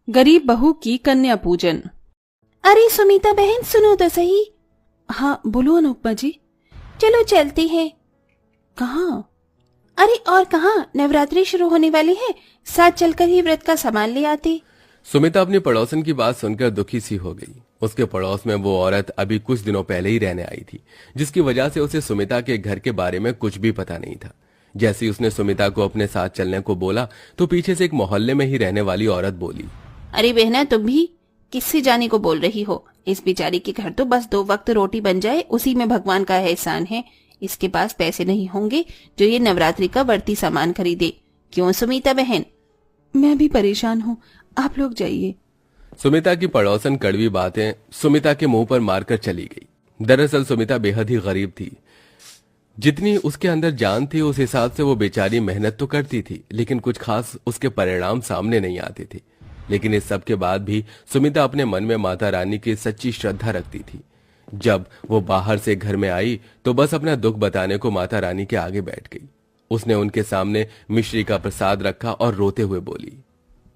गरीब बहू की कन्या पूजन। अरे सुमिता बहन सुनो तो सही। हाँ बोलो अनुपमा जी। चलो चलते हैं। कहाँ? अरे और कहाँ, नवरात्रि शुरू होने वाली है, साथ चलकर ही व्रत का सामान ले आते। सुमिता अपनी पड़ोसन की बात सुनकर दुखी सी हो गई। उसके पड़ोस में वो औरत अभी कुछ दिनों पहले ही रहने आई थी, जिसकी वजह से उसे सुमिता के घर के बारे में कुछ भी पता नहीं था। जैसे ही उसने सुमिता को अपने साथ चलने को बोला तो पीछे से एक मोहल्ले में ही रहने वाली औरत बोली, अरे बहना तुम भी किससे जाने को बोल रही हो? इस बेचारी के घर तो बस 2 वक्त रोटी बन जाए उसी में भगवान का एहसान है। इसके पास पैसे नहीं होंगे जो ये नवरात्रि का बढ़ती सामान खरीदे। क्यों सुमिता बहन? मैं भी परेशान हूँ, आप लोग जाइए। सुमिता की पड़ोसन कड़वी बातें सुमिता के मुंह पर मारकर चली गई। दरअसल सुमिता बेहद ही गरीब थी। जितनी उसके अंदर जान थी उस हिसाब से वो बेचारी मेहनत तो करती थी, लेकिन कुछ खास उसके परिणाम सामने नहीं आते थे। लेकिन इस सब के बाद भी सुमिता अपने मन में माता रानी की सच्ची श्रद्धा रखती थी। जब वो बाहर से घर में आई तो बस अपना दुख बताने को माता रानी के आगे बैठ गई। उसने उनके सामने मिश्री का प्रसाद रखा और रोते हुए बोली,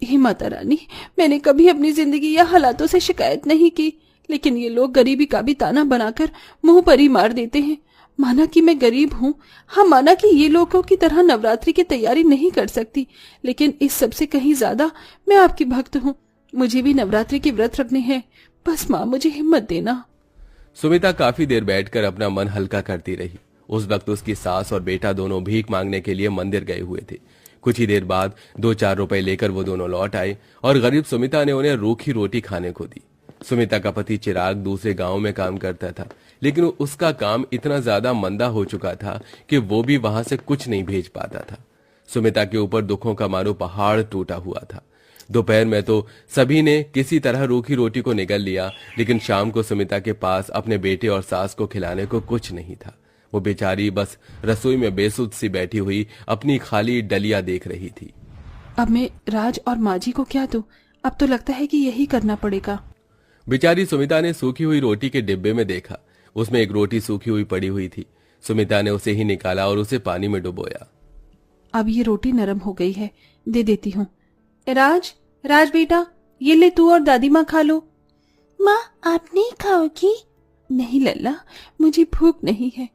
हे माता रानी, मैंने कभी अपनी जिंदगी या हालातों से शिकायत नहीं की, लेकिन ये लोग गरीबी का भी ताना बनाकर मुंह पर ही मार देते हैं। माना कि मैं गरीब हूँ, हाँ माना कि ये लोगों की तरह नवरात्रि की तैयारी नहीं कर सकती, लेकिन इस सब से कहीं ज्यादा मैं आपकी भक्त हूँ। मुझे भी नवरात्रि के व्रत रखने हैं, बस माँ मुझे हिम्मत देना। सुमिता काफी देर बैठकर अपना मन हल्का करती रही। उस वक्त उसकी सास और बेटा दोनों भीख मांगने के लिए मंदिर गए हुए थे। कुछ ही देर बाद 2-4 रुपए लेकर वो दोनों लौट आए और गरीब सुमिता ने उन्हें रूखी रोटी खाने को दी। सुमिता का पति चिराग दूसरे गांव में काम करता था, लेकिन उसका काम इतना ज्यादा मंदा हो चुका था कि वो भी वहां से कुछ नहीं भेज पाता था। सुमिता के ऊपर दुखों का मानो पहाड़ टूटा हुआ था। दोपहर में तो सभी ने किसी तरह रूखी रोटी को निगल लिया, लेकिन शाम को सुमिता के पास अपने बेटे और सास को खिलाने को कुछ नहीं था। वो बेचारी बस रसोई में बेसुध सी बैठी हुई अपनी खाली डलिया देख रही थी। अब मैं राज और माँ जी को क्या दूं? अब तो लगता है कि यही करना पड़ेगा। बेचारी सुमिता ने सूखी हुई रोटी के डिब्बे में देखा। उसमें एक रोटी सूखी हुई पड़ी हुई थी। सुमिता ने उसे ही निकाला और उसे पानी में डुबोया। अब ये रोटी नरम हो गई है, दे देती हूँ। राज, राज बेटा, ये ले तू और दादी माँ खा लो। माँ आप नहीं खाओगी? नहीं लल्ला, मुझे भूख नहीं है।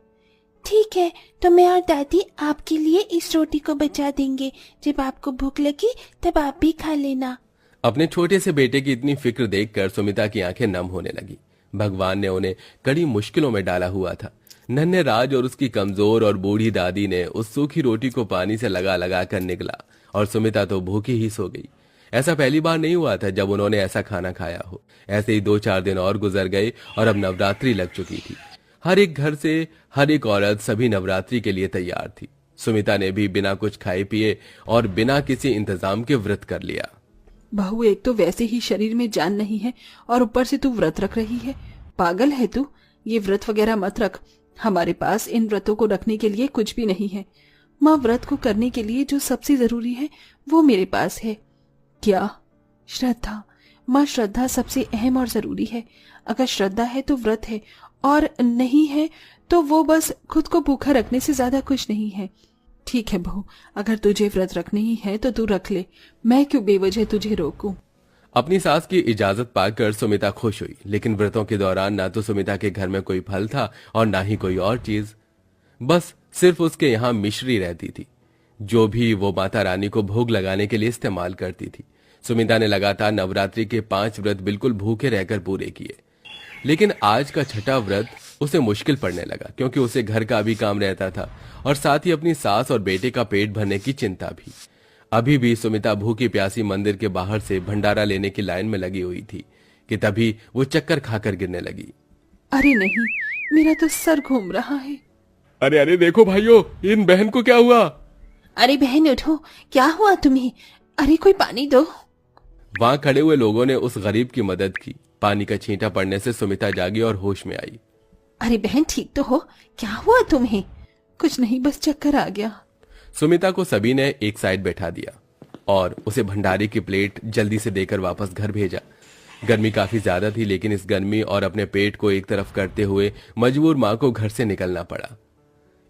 ठीक है, तो मैं और दादी आपके लिए इस रोटी को बचा देंगे। जब आपको भूख लगी तब आप भी खा लेना। अपने छोटे से बेटे की इतनी फिक्र देखकर सुमिता की आंखें नम होने लगी। भगवान ने उन्हें कड़ी मुश्किलों में डाला हुआ था। नन्हे राज और उसकी कमजोर और बूढ़ी दादी ने उस सूखी रोटी को पानी से लगा लगा कर निगला और सुमिता तो भूखी ही सो गई। ऐसा पहली बार नहीं हुआ था जब उन्होंने ऐसा खाना खाया हो। ऐसे ही 2-4 दिन और गुजर गए और अब नवरात्रि लग चुकी थी। हर एक घर से हर एक औरत सभी नवरात्रि के लिए तैयार थी। सुमिता ने भी बिना कुछ खाए पिए और बिना किसी इंतजाम के व्रत कर लिया। बहू, एक तो वैसे ही शरीर में जान नहीं है और ऊपर से तू व्रत रख रही है। पागल है तू? ये व्रत वगैरह मत रख। हमारे पास इन व्रतों को रखने के लिए कुछ भी नहीं है। माँ, व्रत को करने के लिए जो सबसे जरूरी है वो मेरे पास है। क्या? श्रद्धा। माँ, श्रद्धा सबसे अहम और जरूरी है। अगर श्रद्धा है तो व्रत है, और नहीं है तो वो बस खुद को भूखा रखने से ज्यादा कुछ नहीं है। ठीक है बहू, अगर तुझे व्रत रखने ही है तो तू रख ले, मैं क्यों बेवजह तुझे रोकूं। अपनी सास की इजाजत पाकर सुमिता खुश हुई, लेकिन व्रतों के दौरान ना तो सुमिता के घर में कोई फल था और ना ही कोई और चीज। बस सिर्फ उसके यहाँ मिश्री रहती थी, जो भी वो माता रानी को भोग लगाने के लिए इस्तेमाल करती थी। सुमिता ने लगातार नवरात्रि के 5 व्रत बिल्कुल भूखे रहकर पूरे किए, लेकिन आज का छठा व्रत उसे मुश्किल पड़ने लगा, क्योंकि उसे घर का भी काम रहता था और साथ ही अपनी सास और बेटे का पेट भरने की चिंता भी। अभी भी सुमिता भूखी प्यासी मंदिर के बाहर से भंडारा लेने की लाइन में लगी हुई थी कि तभी वो चक्कर खाकर गिरने लगी। अरे नहीं, मेरा तो सर घूम रहा है। अरे अरे देखो भाइयों, इन बहन को क्या हुआ? अरे बहन उठो, क्या हुआ तुम्हें? अरे कोई पानी दो। वहां खड़े हुए लोगों ने उस गरीब की मदद की। पानी का छींटा पड़ने से सुमिता जागी और होश में आई। अरे बहन ठीक तो हो? क्या हुआ तुम्हें? कुछ नहीं, बस चक्कर आ गया। सुमिता को सभी ने एक साइड बैठा दिया और उसे भंडारे की प्लेट जल्दी से देकर वापस घर भेजा। गर्मी काफी ज्यादा थी, लेकिन इस गर्मी और अपने पेट को एक तरफ करते हुए मजबूर मां को घर से निकलना पड़ा।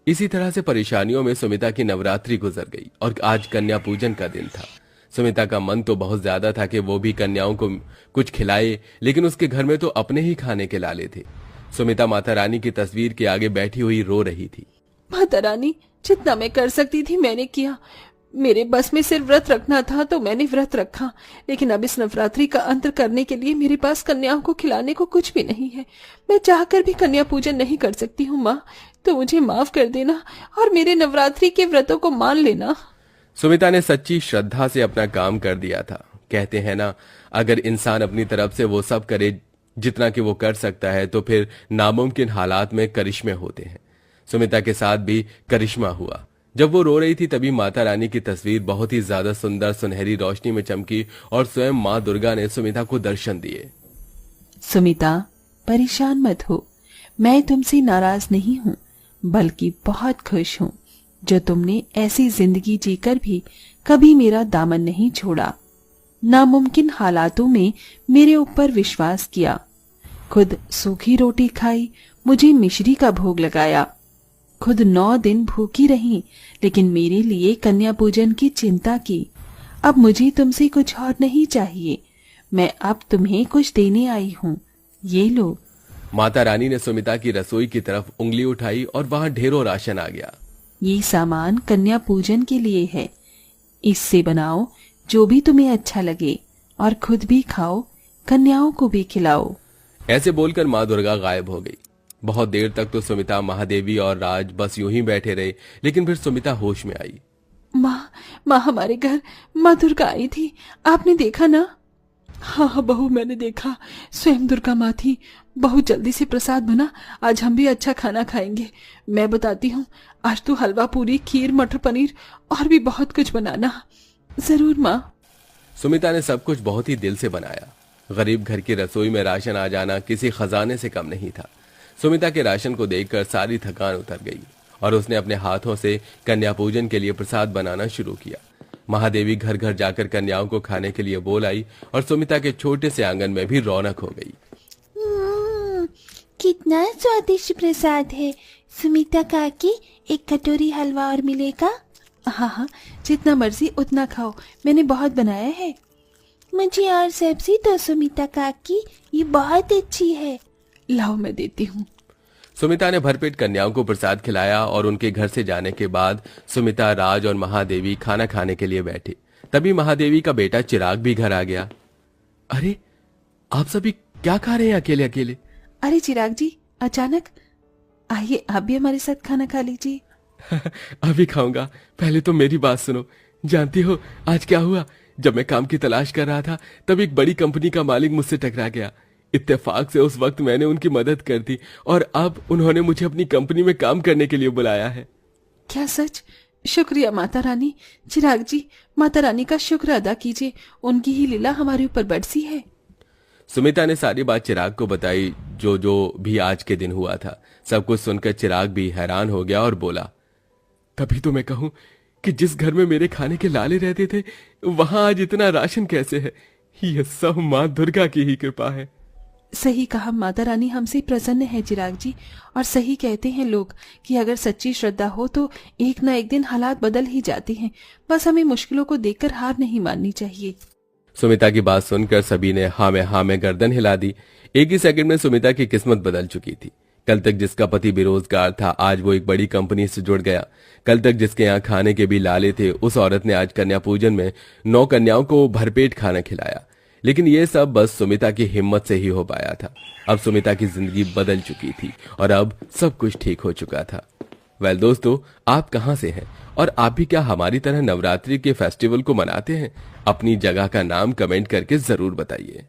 इसी तरह से परेशानियों में सुमिता की नवरात्रि गुजर गई और आज कन्या पूजन का दिन था। सुमिता का मन तो बहुत ज्यादा था कि वो भी कन्याओं को कुछ खिलाए, लेकिन उसके घर में तो अपने ही खाने के लाले थे। सुमिता माता रानी की तस्वीर के आगे बैठी हुई रो रही थी। माता रानी, जितना मैं कर सकती थी मैंने किया। मेरे बस में सिर्फ व्रत रखना था तो मैंने व्रत रखा, लेकिन अब इस नवरात्रि का अंत करने के लिए मेरे पास कन्याओं को खिलाने को कुछ भी नहीं है। मैं चाहकर भी कन्या पूजन नहीं कर सकती हूँ माँ, तो मुझे माफ कर देना और मेरे नवरात्रि के व्रतों को मान लेना। सुमिता ने सच्ची श्रद्धा से अपना काम कर दिया था। कहते हैं ना, अगर इंसान अपनी तरफ से वो सब करे जितना कि वो कर सकता है तो फिर नामुमकिन हालात में करिश्मे होते हैं। सुमिता के साथ भी करिश्मा हुआ। जब वो रो रही थी तभी माता रानी की तस्वीर बहुत ही ज्यादा सुंदर सुनहरी रोशनी में चमकी और स्वयं माँ दुर्गा ने सुमिता को दर्शन दिए। सुमिता, परेशान मत हो, मैं तुमसे नाराज नहीं हूँ, बल्कि बहुत खुश हूँ जो तुमने ऐसी जिंदगी जीकर भी कभी मेरा दामन नहीं छोड़ा। नामुमकिन हालातों में मेरे ऊपर विश्वास किया, खुद सूखी रोटी खाई, मुझे मिश्री का भोग लगाया, खुद 9 दिन भूखी रही, लेकिन मेरे लिए कन्या पूजन की चिंता की। अब मुझे तुमसे कुछ और नहीं चाहिए, मैं अब तुम्हें कुछ देने आई हूँ, ये लो। माता रानी ने सुमिता की रसोई की तरफ उंगली उठाई और वहां ढेरों राशन आ गया। ये सामान कन्या पूजन के लिए है, इससे बनाओ जो भी तुम्हें अच्छा लगे और खुद भी खाओ, कन्याओं को भी खिलाओ। ऐसे बोलकर माँ दुर्गा गायब हो गई। बहुत देर तक तो सुमिता, महादेवी और राज बस यूं ही बैठे रहे, लेकिन फिर सुमिता होश में आई। माँ हमारे घर माँ दुर्गा आई थी, आपने देखा ना? हाँ बहू, मैंने देखा, स्वयं दुर्गा माँ थी। बहुत जल्दी से प्रसाद बना, आज हम भी अच्छा खाना खाएंगे। मैं बताती हूँ, आज तो हलवा पूरी, खीर, मटर पनीर और भी बहुत कुछ बनाना। जरूर माँ। सुमिता ने सब कुछ बहुत ही दिल से बनाया। गरीब घर की रसोई में राशन आ जाना किसी खजाने से कम नहीं था। सुमिता के राशन को देखकर सारी थकान उतर गई और उसने अपने हाथों से कन्या पूजन के लिए प्रसाद बनाना शुरू किया। महादेवी घर घर जाकर कन्याओं को खाने के लिए बोल आई और सुमिता के छोटे से आंगन में भी रौनक हो गई। कितना स्वादिष्ट प्रसाद है। सुमिता काकी, एक कटोरी हलवा और मिलेगा? हाँ, जितना मर्जी उतना खाओ, मैंने बहुत बनाया है। मुझे और सब्जी दो सुमिता काकी, ये बहुत अच्छी है। लाओ, मैं देती हूँ। सुमिता ने भरपेट कन्याओं को प्रसाद खिलाया और उनके घर से जाने के बाद सुमिता, राज और महादेवी खाना खाने के लिए बैठे। तभी महादेवी का बेटा चिराग भी घर आ गया। अरे, आप सभी क्या खा रहे हैं अकेले अकेले? अरे चिराग जी, अचानक आइए, आप भी हमारे साथ खाना खा लीजिए। अभी खाऊंगा, पहले तो मेरी बात सुनो। जानती हो आज क्या हुआ? जब मैं काम की तलाश कर रहा था तब एक बड़ी कंपनी का मालिक मुझसे टकरा गया। इत्तेफाक से उस वक्त मैंने उनकी मदद कर दी और अब उन्होंने मुझे अपनी कंपनी में काम करने के लिए बुलाया है। क्या सच? शुक्रिया माता रानी। चिराग जी, माता रानी का शुक्र अदा कीजिए, उनकी ही लीला हमारे ऊपर बरसी है। सुमिता ने सारी बात चिराग को बताई, जो भी आज के दिन हुआ था। सब कुछ सुनकर चिराग भी हैरान हो गया और बोला, तभी तो मैं कहूं कि जिस घर में मेरे खाने के लाले रहते थे वहां आज इतना राशन कैसे है? यह सब माँ दुर्गा की ही कृपा है। सही कहा, माता रानी हमसे प्रसन्न है चिराग जी। और सही कहते हैं लोग कि अगर सच्ची श्रद्धा हो तो एक ना एक दिन हालात बदल ही जाते हैं। बस हमें मुश्किलों को देखकर हार नहीं माननी चाहिए। सुमिता की बात सुनकर सभी ने हाँ में गर्दन हिला दी। एक ही सेकंड में सुमिता की किस्मत बदल चुकी थी। कल तक जिसका पति बेरोजगार था, आज वो एक बड़ी कंपनी से जुड़ गया। कल तक जिसके यहाँ खाने के भी लाले थे, उस औरत ने आज कन्या पूजन में 9 कन्याओं को भरपेट खाना खिलाया। लेकिन ये सब बस सुमिता की हिम्मत से ही हो पाया था। अब सुमिता की जिंदगी बदल चुकी थी और अब सब कुछ ठीक हो चुका था। वेल दोस्तों, आप कहां से हैं और आप भी क्या हमारी तरह नवरात्रि के फेस्टिवल को मनाते हैं? अपनी जगह का नाम कमेंट करके जरूर बताइए।